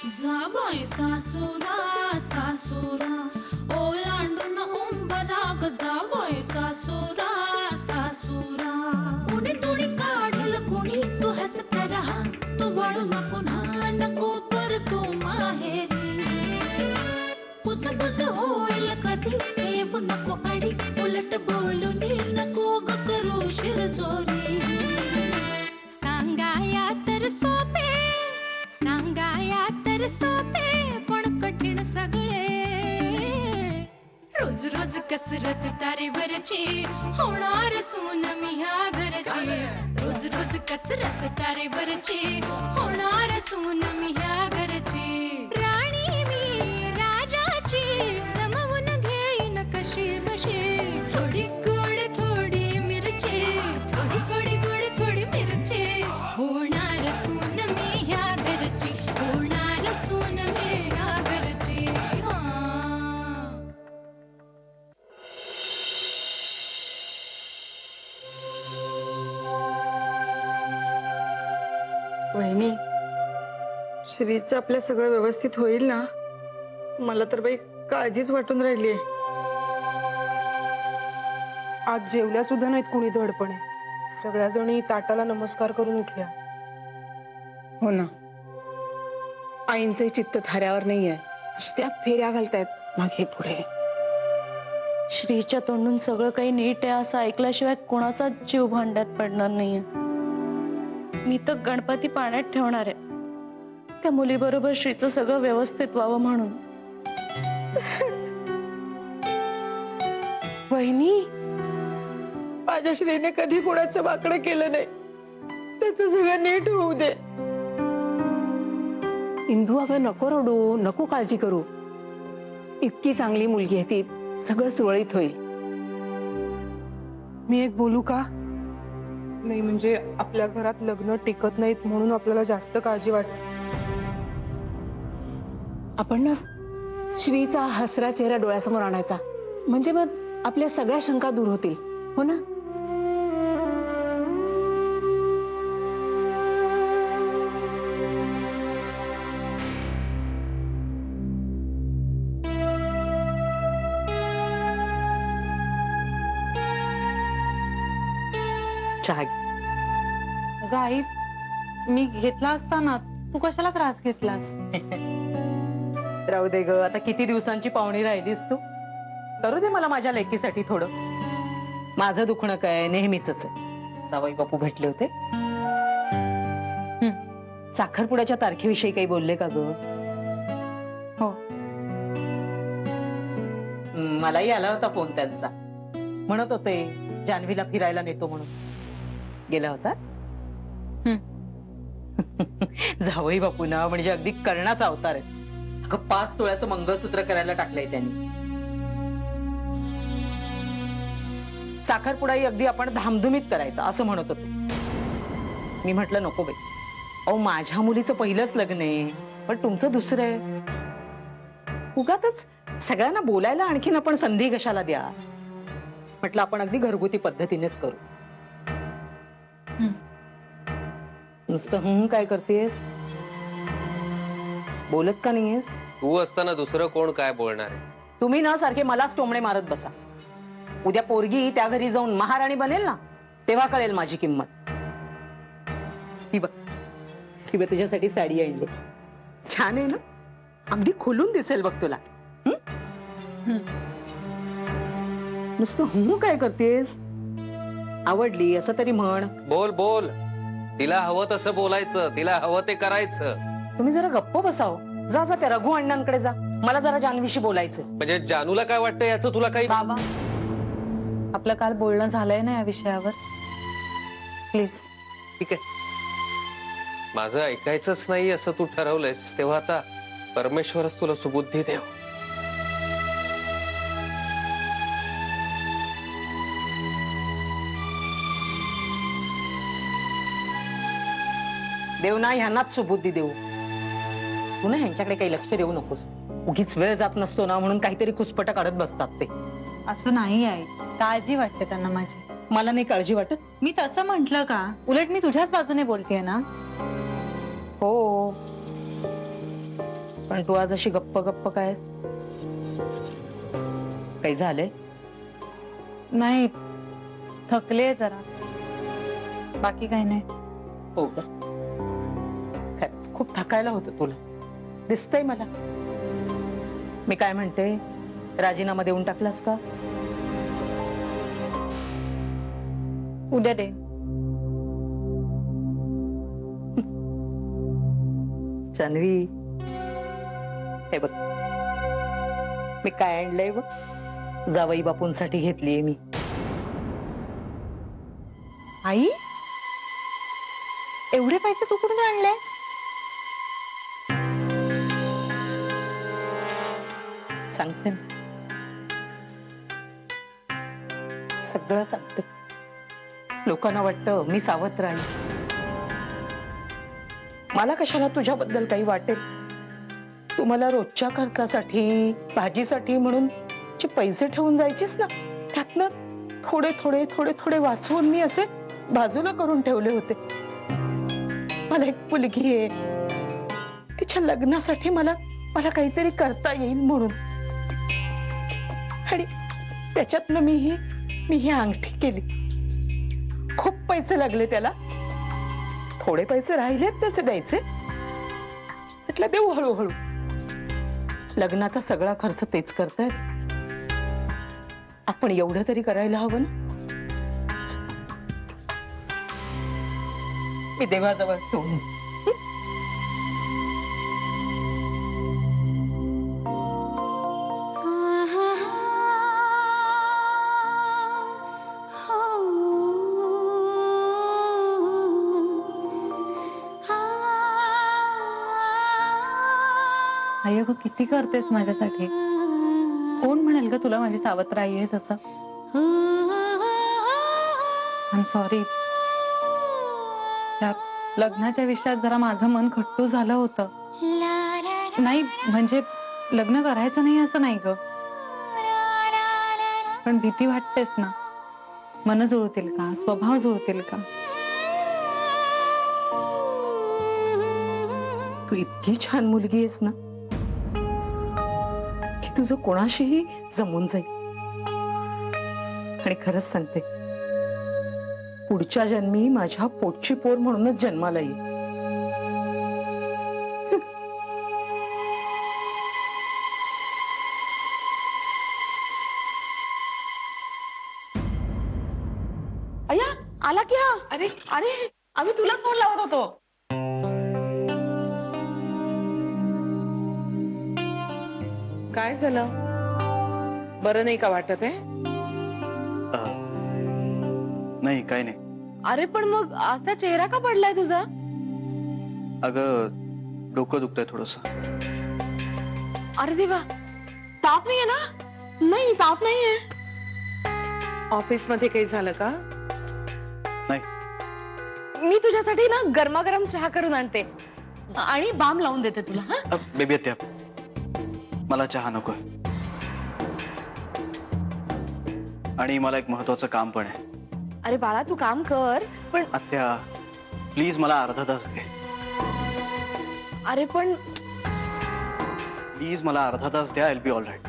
जाबाई सासुरा सासुरा ओलांडून उंबराग जाबाई सासुरा सासुरा कुणी तुणी काढल कुणी तू हसत राहा तू वळू नको पुन्हा नको पर तू माहेरी पुस पुस होईल कधी येऊ नको अडी उलट बोलू नको ग करू शिरजोरी सांगाया तर सोपे सांगाया तर सोपे पण कठीण सगळे रोज रोज कसरत तारेवरची होणार सून मी ह्या घरची रोज रोज कसरत तारेवरची होणार सून मी ह्या घरची राणी मी राजाची जमवून घेईन कशी बशी थोडी गोड थोडी मिरची थोडी थोडी गोड थोडी मिरची होणार सून मी ह्या घरची होणार सून मी ह्या घरची वहिनी, श्रीचं आपल्या सगळं व्यवस्थित होईल ना? मला तर बाई काळजीच वाटून राहिलीये. आज जेवल्या सुद्धा नाहीत कुणी धडपणे. सगळ्या जणी ताटाला नमस्कार करून उठल्या. हो ना, आईंचे चित्त थाऱ्यावर नाहीये. त्या फेऱ्या घालतायत मागे पुढे. श्रीच्या तोंडून सगळं काही नीट आहे असं ऐकल्याशिवाय कोणाचा जीव भांड्यात पडणार नाहीये. मी तर गणपती पाण्यात ठेवणार आहे त्या मुलीबरोबर श्रीचं सगळं व्यवस्थित व्हावं म्हणून. वहिनी, माझ्या श्रीने कधी कोणाचं वाकडं केलं नाही. त्याचं सगळं नीट होऊ दे. इंदू, अगं नको रडू, नको काळजी करू. इतकी चांगली मुलगी आहे ती, सगळं सुरळीत होईल. मी एक बोलू का? नाही म्हणजे आपल्या घरात लग्न टिकत नाहीत म्हणून आपल्याला जास्त काळजी वाटते. आपण ना श्रीचा हसरा चेहरा डोळ्यासमोर आणायचा, म्हणजे मग आपल्या सगळ्या शंका दूर होतील. हो ना? चहा अगं आई, मी घेतला असता ना, तू कशाला त्रास घेतलास? राहू दे ग, आता किती दिवसांची पाहुणी राहिलीस तू. करू दे मला माझ्या लेकीसाठी थोडं. माझं दुखणं काय नेहमीच आहे. जावई बापू भेटले होते. साखरपुड्याच्या तारखेविषयी काही बोलले का ग? हो. मलाही आला होता फोन त्यांचा. म्हणत होते जान्हवीला फिरायला नेतो म्हणून. गेला होता? जावई बापू ना म्हणजे अगदी कर्णाचा अवतार आहे. अगं 5 तोळ्याचं मंगळसूत्र करायला टाकलंय त्यांनी. साखरपुडाही अगदी आपण धामधुमीत करायचा असं म्हणत होते. मी म्हटलं नको बाई, अहो माझ्या मुलीचं पहिलंच लग्न आहे, पण तुमचं दुसरं आहे. उगाचच सगळ्यांना बोलायला आणखीन आपण संधी कशाला द्या. म्हटलं आपण अगदी घरगुती पद्धतीनेच करू. नुसतं काय करतेस? बोलत का नाहीयेस? तू असताना दुसरं कोण काय बोलणार आहे? तुम्ही ना सारखे मलाच टोमणे मारत बसा. उद्या पोरगी त्या घरी जाऊन महाराणी बनेल ना, तेव्हा कळेल माझी किंमत. ही बघ, ही बघ तुझ्यासाठी साडी आणली. छान आहे ना? अगदी खुलून दिसेल बघ तुला. नुसतं काय करतेस? आवडली असं तरी म्हण. बोल बोल. तिला हवं तसं बोलायचं, तिला हवं ते करायचं. तुम्ही जरा गप्प बसाव. जा जा त्या रघु अण्णांकडे जा. मला जरा जान्हवीशी बोलायचं. म्हणजे जानूला काय वाटतं याचं तुला काही? बाबा, आपलं काल बोलणं झालंय ना या विषयावर, प्लीज. ठीक आहे, माझं ऐकायचंच नाही असं तू ठरवलंयस, तेव्हा आता परमेश्वरच तुला सुबुद्धी देव. देव ना ह्यांनाच सुबुद्धी देऊ. तू ना ह्यांच्याकडे काही लक्ष देऊ नकोस. उगीच वेळ जात नसतो ना म्हणून काहीतरी खुसपट काढत बसतात ते. असं नाही आई, काळजी वाटते त्यांना माझी. मला नाही काळजी वाटत. मी तसं म्हंटल का? उलट मी तुझ्याच बाजूने बोलतेय ना. हो, पण तू आज अशी गप्प गप्प काय आहेस? काही झालंय? नाही, थकले जरा, बाकी काही नाही. हो का? खरंच खूप थकायला होतं तुला, दिसतंय मला. मी काय म्हणते, राजीनामा देऊन टाकलास का? उद्या दे. जान्हवी, हे बघ मी काय आणलंय बघ, जावई बापूंसाठी घेतलीये मी. आई, एवढे पैसे तू कुठून आणलेस? सांगते ना, सगळं सांगते. लोकांना वाटतं मी सावत्र आहे. मला कशाला तुझ्याबद्दल काही वाटेल? तू मला रोजच्या खर्चासाठी, भाजीसाठी म्हणून जे पैसे ठेवून जायचीस ना, त्यातनं थोडे थोडे थोडे थोडे वाचवून मी असे बाजूला करून ठेवले होते. मला एक मुलगी आहे, तिच्या लग्नासाठी मला काहीतरी करता येईल म्हणून. आणि त्याच्यातनं मी ही अंगठी केली. खूप पैसे लागले त्याला, थोडे पैसे राहिलेत त्याचे द्यायचे, म्हटलं देऊ हळूहळू. लग्नाचा सगळा खर्च तेच करतायत, आपण एवढं तरी करायला हवं ना. मी देवाजवळ ठेवून आई अगं, किती करतेस माझ्यासाठी. कोण म्हणेल ग तुला माझी सावत्र आई आहेस असं? I am sorry. त्या लग्नाच्या विषयात जरा माझं मन खट्टू झालं होतं. नाही म्हणजे लग्न करायचं नाही असं नाही ग, पण भीती वाटतेस ना, मन जुळतील का, स्वभाव जुळतील का. तू इतकी छान मुलगी आहेस ना, की तुझं कोणाशीही जमून जाईल. आणि खरंच सांगते, पुढच्या जन्मी माझ्या पोटची पोर म्हणूनच जन्माला येईल. अय्या, आला की हा? अरे अरे, आम्ही तुलाच फोन लावत होतो. काय झालं? बरं नाही का वाटत आहे? नाही, काय नाही. अरे पण मग असा चेहरा का पडलाय तुझा? अगं डोकं दुखतंय थोडस. अरे देवा, ताप नाहीये ना? नाही, ताप नाहीये. ऑफिस मध्ये काही झालं का? नाही. मी तुझ्यासाठी ना गरमागरम चहा करून आणते आणि बाम लावून देते तुला. हा, बेबी आत्या, मला चहा नको. आणि मला एक महत्वाचं काम पण आहे. अरे बाळा, तू काम कर, पण आत्या प्लीज मला अर्धा तास दे. अरे पण प्लीज मला अर्धा तास द्या. I be all right.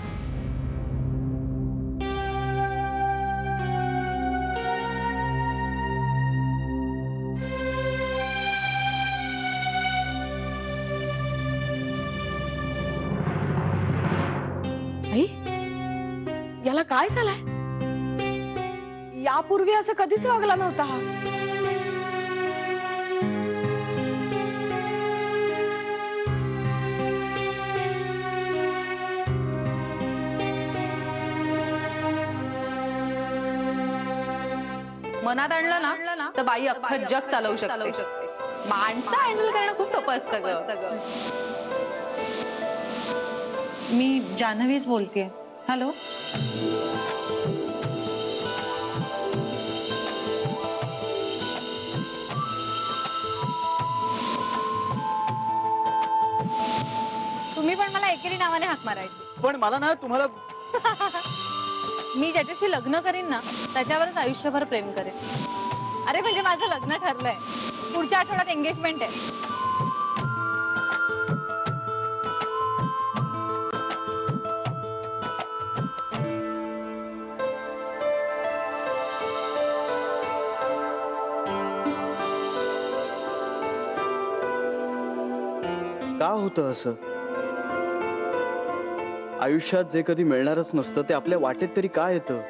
आई, याला काय झालंय? यापूर्वी असं कधीच वागला नव्हता हा. मनात आणलं ना तर बाई अख्खं जग चालवू शकते. माणसं हँडल करणं खूप सोपं असतं ग. मी जान्हवीच बोलतेय. हॅलो. तुम्ही पण मला एकेरी नावाने हाक मारायची. पण मला ना तुम्हाला मी ज्याच्याशी लग्न करीन ना त्याच्यावरच आयुष्यभर प्रेम करेन. अरे म्हणजे माझं लग्न ठरलंय, पुढच्या आठवड्यात एंगेजमेंट आहे. का होतं असं? आयुष्यात जे कधी मिळणारच नसतं ते आपल्या वाटेत तरी का येतं?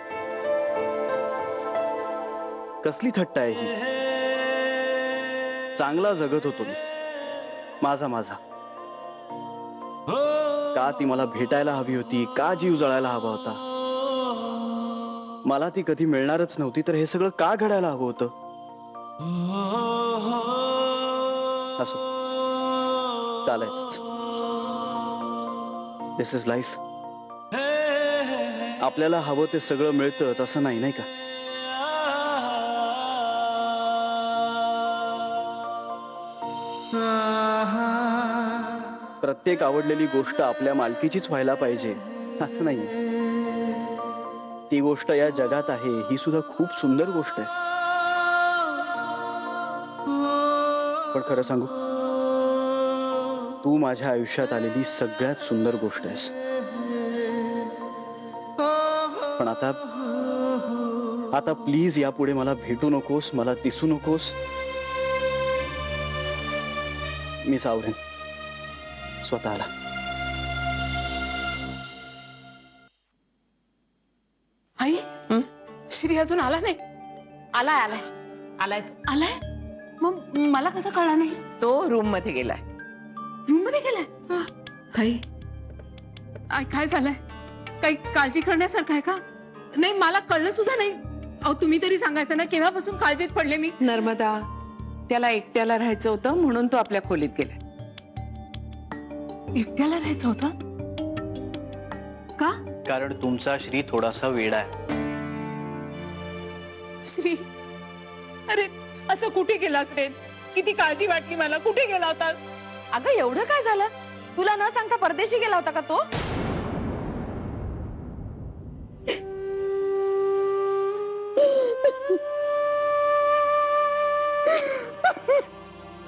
कसली थट्टा आहे ही? चांगला जगत होतो मी, माझा माझा. का ती मला भेटायला हवी होती? का जीव जळायला हवा होता? मला ती कधी मिळणारच नव्हती, तर हे सगळं का घडायला हवं होतं? असं चालायचंच. दिस इज लाईफ. आपल्याला हवं ते सगळं मिळतंच असं नाही, नाही का? प्रत्येक आवडलेली गोष्ट आपल्या मालकीचीच व्हायला पाहिजे असं नाही. ती गोष्ट या जगात आहे ही सुद्धा खूप सुंदर गोष्ट आहे. पण खरं सांगू, तू माझ्या आयुष्यात आलेली सगळ्यात सुंदर गोष्ट आहेस. पण आता प्लीज यापुढे मला भेटू नकोस, मला दिसू नकोस. मी सावरेन स्वतःला. आई श्री अजून आला नाही. आलाय आलाय आलाय तो. आलाय? मग मला कसं कळलं नाही? तो रूम मध्ये गेलाय. रूम मध्ये गेलाय? आई आई काय झालंय? काही काळजी करण्यासारखं आहे का? नाही मला कळलं सुद्धा नाही. अहो तुम्ही तरी सांगायचं ना, केव्हापासून काळजीत पडले मी. नर्मदा, त्याला एकट्याला राहायचं होतं म्हणून तो आपल्या खोलीत गेलाय. एकट्याला राहायचं होतं का? कारण तुमचा श्री थोडासा वेडा आहे. श्री, अरे असं कुठे गेलास रे? किती काळजी वाटली मला. कुठे गेला होता? अगं एवढं काय झालं? तुला न सांगता परदेशी गेला होता का तो?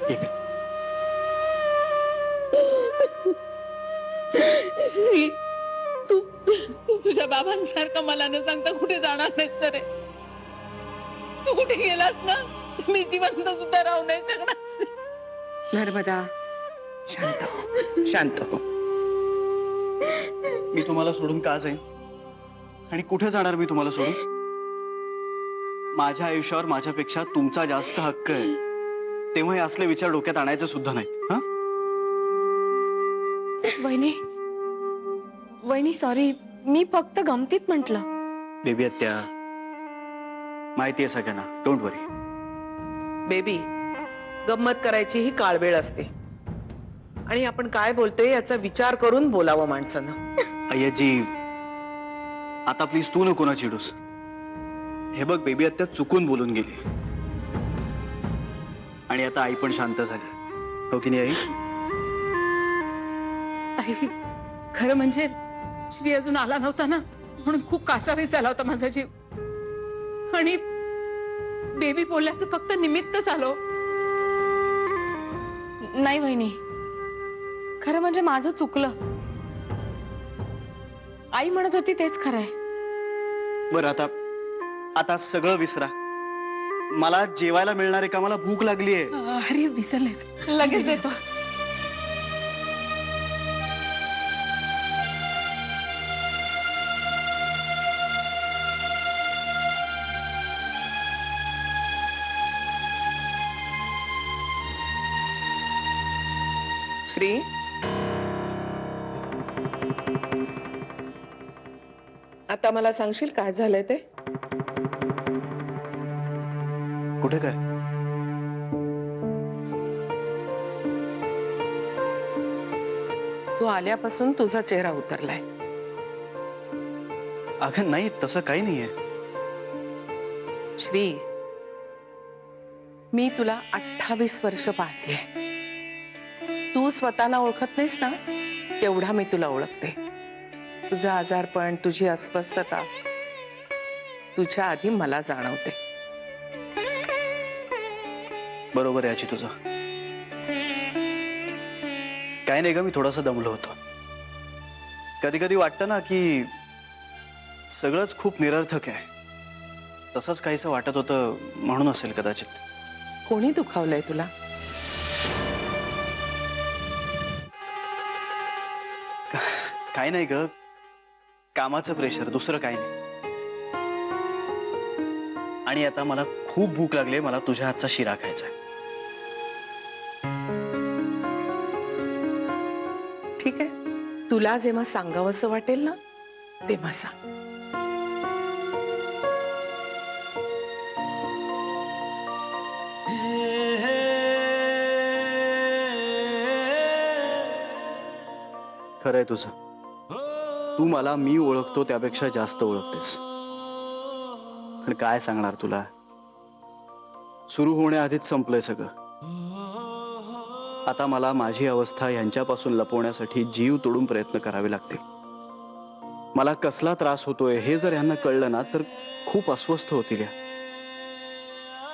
ठीक आहे. श्री, तू तुझ्या बाबांसारखं मला न सांगता कुठे जाणार नाहीस रे. तू कुठे गेलास ना, मी जिवंत सुद्धा राहू नाही शकणार. नर्मदा, शांत हो, शांत हो. मी तुम्हाला सोडून का जाईन? आणि कुठे जाणार मी तुम्हाला सोडून? माझ्या आयुष्यावर माझ्यापेक्षा तुमचा जास्त हक्क आहे, तेव्हा हे असले विचार डोक्यात आणायचे सुद्धा नाहीत. हा वहिनी सॉरी, मी फक्त गमतीत म्हंटल. बेबी आत्या, माहिती आहे सगळ्यांना. Don't worry. बेबी, गंमत करायची ही काळवेळ असते आणि आपण काय बोलतोय याचा विचार करून बोलावं माणसानं. अय्याजी, आता प्लीज तू नको ना चिडूस. हे बघ, बेबी आत्या चुकून बोलून गेली आणि आता आई पण शांत झाली, हो की नाही आई? आई, खरं म्हणजे श्री अजून आला नव्हता ना, म्हणून खूप कासावीस झाला होता माझा जीव. आणि बेबी बोलल्याचं फक्त निमित्तच आलो. नाही वहिनी, खरं म्हणजे माझं चुकलं. आई म्हणत होती तेच खरंय. बरं, आता सगळं विसरा. मला जेवायला मिळणार आहे का? मला भूक लागली आहे. अरे विसरलेस. लगेच देतो. श्री, आता मला सांगशील काय झालंय ते? कुठे काय? तू आल्यापासून तुझा चेहरा उतरलाय. अगं नाही, तसं काही नाहीये. श्री, मी तुला 28 वर्ष पाहतेय. तू स्वतःला ओळखत नाहीस ना, तेवढा मी तुला ओळखते. तुझं आजारपण, तुझी अस्वस्थता तुझ्या आधी मला जाणवते. बरोबर आहे आजी तुझं. काही नाही ग, मी थोडासा दमलो होतो. कधी कधी वाटतं ना की सगळंच खूप निरर्थक आहे. तसंच काहीसं वाटत होतं, म्हणून असेल कदाचित. कोणी दुखावलंय तुला? काय नाही ग, कामाचं प्रेशर, दुसरं काय नाही. आणि आता मला खूप भूक लागली, मला तुझ्या हातचा शिरा खायचा आहे. ठीक आहे, तुला जेव्हा सांगावंसं वाटेल ना तेव्हा सांग. खरंय तुझं, तू मला मी ओळखतो त्यापेक्षा जास्त ओळखतेस. पण काय सांगणार तुला, सुरू होण्याआधीच संपलंय सगळं. आता मला माझी अवस्था यांच्यापासून लपवण्यासाठी जीव तोडून प्रयत्न करावे लागतील. मला कसला त्रास होतोय हे जर यांना कळलं ना तर खूप अस्वस्थ होतील.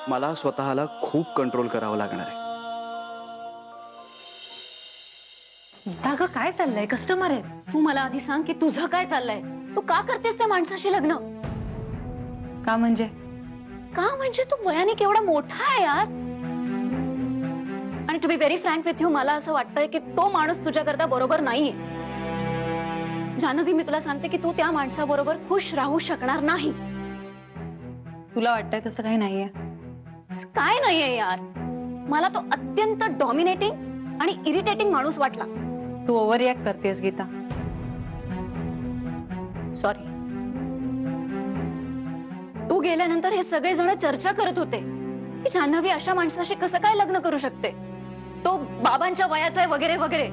मला स्वतःला खूप कंट्रोल करावं लागणार आहे. अगं काय चाललंय, कस्टमर आहे. तू मला आधी सांग की तुझं काय चाललंय. तू का करतेस त्या माणसाशी लग्न? का म्हणजे? का म्हणजे तू वयाने केवढा मोठा आहे यार. आणि to be very frank with you, मला असं वाटतंय की तो माणूस तुझ्याकरता बरोबर नाहीये. जान्हवी, मी तुला सांगते की तू त्या माणसाबरोबर खुश राहू शकणार नाही. तुला वाटतंय तसं काही नाहीये? काय नाहीये यार, मला तो अत्यंत डॉमिनेटिंग आणि इरिटेटिंग माणूस वाटला. तू ओव्हर रिॲक्ट करतेस गीता. सॉरी. तू गेल्यानंतर हे सगळेजण चर्चा करत होते की जान्हवी अशा माणसाशी कसं काय लग्न करू शकते, तो बाबांच्या वयाचा आहे वगैरे वगैरे.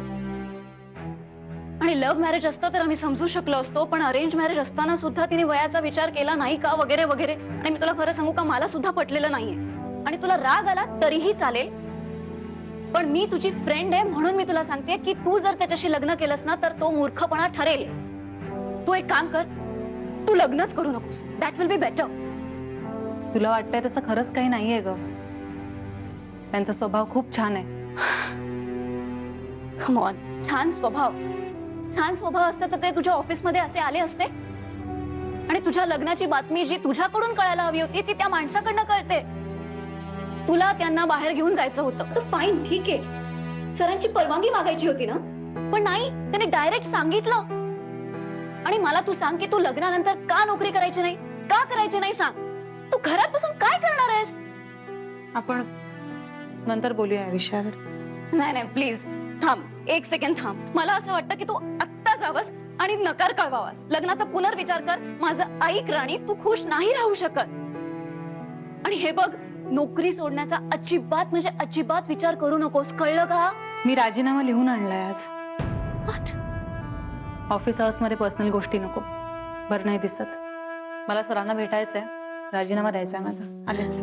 आणि लव्ह मॅरेज असतं तर आम्ही समजू शकलो असतो, पण अरेंज मॅरेज असताना सुद्धा तिने वयाचा विचार केला नाही का वगैरे वगैरे. आणि मी तुला खरं सांगू का, मला सुद्धा पटलेलं नाहीये. आणि तुला राग आला तरीही चालेल, पण मी तुझी फ्रेंड आहे म्हणून मी तुला सांगते की तू जर त्याच्याशी लग्न केलंस ना तर तो मूर्खपणा ठरेल. तू एक काम कर, तू लग्नच करू नकोस. That will be better. तुला वाटतंय तसं खरंच काही नाहीये ग. त्यांचा स्वभाव खूप छान आहे. कम ऑन, छान स्वभाव. छान स्वभाव असतं तर ते तुझ्या ऑफिसमध्ये असे आले असते. आणि तुझ्या लग्नाची बातमी जी तुझ्याकडून कळायला हवी होती ती त्या माणसाकडनं कळते. तुला त्यांना बाहेर घेऊन जायचं होतं तर फाईन, ठीक आहे, सरांची परवानगी मागायची होती ना. पण नाही, त्याने डायरेक्ट सांगितलं. आणि मला तू सांग की तू लग्नानंतर का नोकरी करायची नाही, का करायची नाही सांग. तू घरात बसून काय करणार आहेस? आपण नंतर बोलूया या विषयावर. नाही नाही, प्लीज थांब, एक सेकंड थांब. मला असं वाटतं की तू आत्ता जावंस आणि नकार कळवावास. लग्नाचा पुनर्विचार कर. माझं ऐक राणी, तू खुश नाही राहू शकत. आणि हे बघ, नोकरी सोडण्याचा अजिबात म्हणजे अजिबात विचार करू नकोस, कळलं का? मी राजीनामा लिहून आणलाय आज. What? ऑफिस आवर्स मध्ये पर्सनल गोष्टी नको. बरं नाही दिसत. मला सरांना भेटायचंय, राजीनामा द्यायचा आहे माझा. आलेच.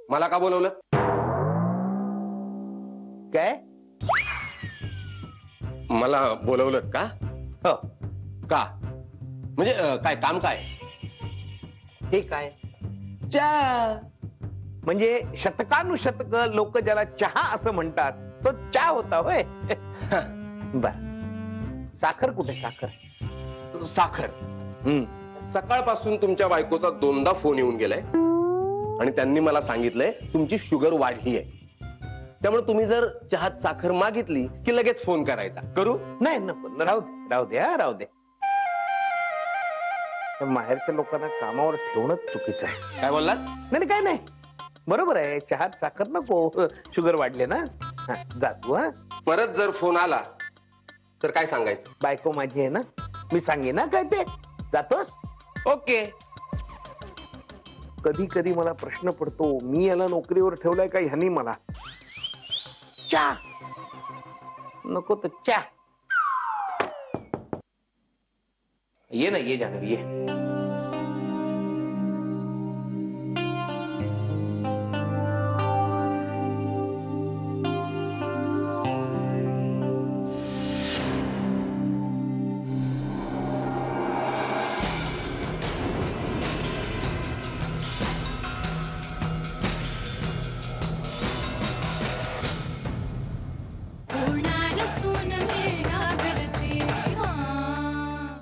मला का बोलवलं? काय? मला बोलवलं का? हो का? म्हणजे काय काम काय? हे काय? चहा. म्हणजे शतकानुशतक लोक ज्याला चहा असं म्हणतात तो चहा होता होय. बर, साखर कुठे? साखर साखर. सकाळपासून तुमच्या बायकोचा 2दा फोन येऊन गेलाय आणि त्यांनी मला सांगितलंय तुमची शुगर वाढली आहे. त्यामुळे तुम्ही जर चहात साखर मागितली की लगेच फोन करायचा. करू? नाही, नको, राहू दे, राहू दे, हा, राहू दे. माहेरच्या लोकांना कामावर ठेवणं चुकीचं आहे. काय बोललात? नाही काय नाही, बरोबर आहे. चहात साखर नको, शुगर वाढले ना. हा, जा तू. हा, परत जर फोन आला तर काय सांगायचं? बायको माझी आहे ना, मी सांगेन ना काय ते. जातोस? ओके. कधी कधी मला प्रश्न पडतो, मी याला नोकरीवर ठेवलाय का ह्यानी मला. चहा नको तर चहा. ये ना, ये जान्हवी, ये.